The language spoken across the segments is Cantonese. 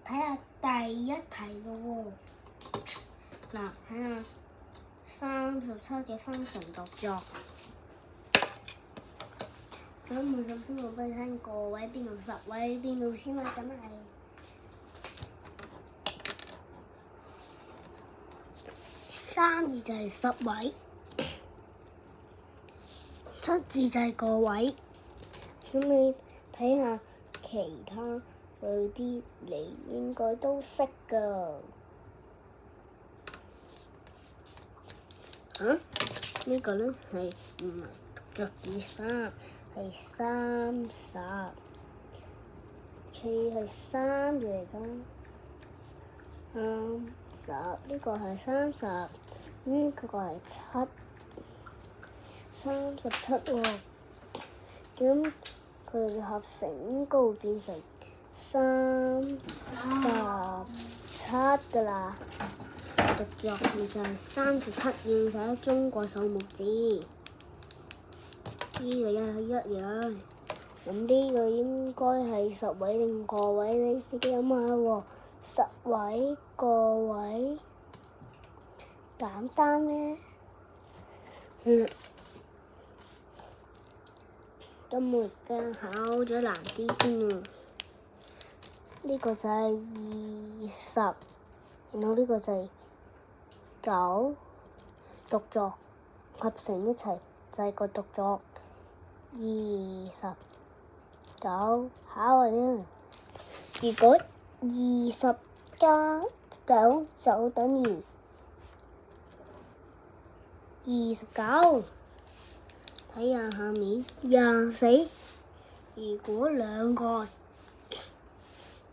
睇下第一題咯喎。嗱，睇下37嘅方程讀作。咁我首先我俾你聽個位邊度10位邊度先啦，咁係3字就係10位，7字就係個位。咁你睇下其他嗰啲，你應該都識㗎。呢個呢係唔係讀作23，係30，佢係3嚟㗎。呢個係30，呢個係37喎。咁佢哋合成應該會變成37㗎啦。讀作就係37，要寫中國數目字。呢個一樣。咁呢個應該係10位定個位？你自己諗下喎。10位個位簡單咩？咁我而家考咗難啲先喎。呢個就係20，然後呢個就係9，讀作合成一齊就係個讀作29。考啊呢！如果20加9就等於29。睇下下面24。如果兩個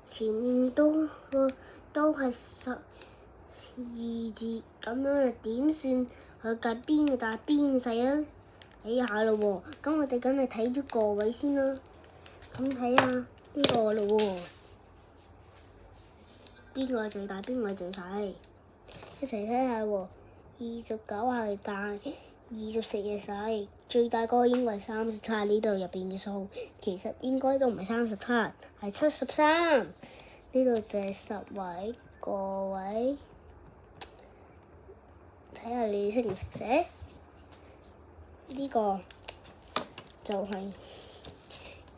前面都係12字，咁樣點算？佢計邊個大邊個細啊？睇下咯喎。咁我哋梗係睇咗個位先啦。咁睇下呢個咯喎。邊個係最大？邊個係最細？一齊睇下喎。29係大，24係細。最大個應該係37，呢度入邊嘅數其實應該都唔係37，係73。呢度就係10位個位。睇下你識唔識寫？呢個就係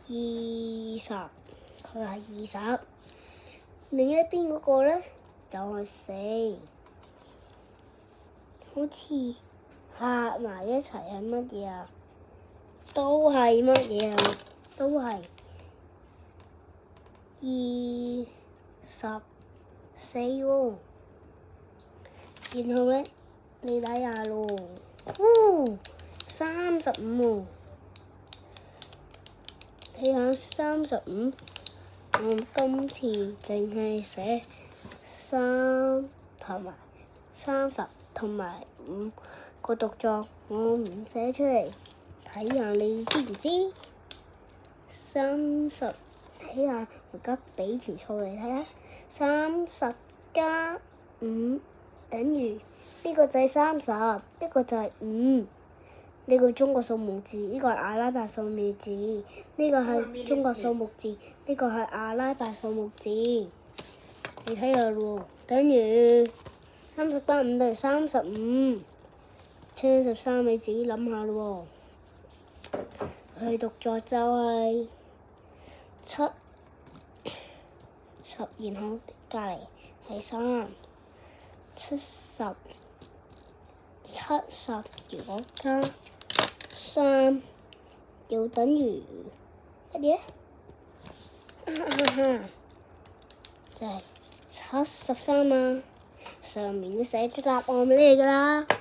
20，佢係20。另一邊嗰個呢，就係4，好似合埋一齊係乜嘢啊？都係乜嘢啊？都係24喎。然後呢，你睇下咯，35喎。睇下35。我今次淨係寫3同埋30同埋5個讀作，我唔寫出嚟。睇下你知唔知？30，睇下我而家俾條數你睇下，30加5等於呢個就係30，呢個就係5。呢個中國數目字，呢個係阿拉伯數目字，呢個係中國數目字，呢個係阿拉伯數目字。你睇下咯，等於30加5等於35。73你自己諗下咯喎。佢讀作就係70，然後隔離係3，70如果加3要等於乜嘢？就係73啊！上面都寫咗答案俾你㗎啦〜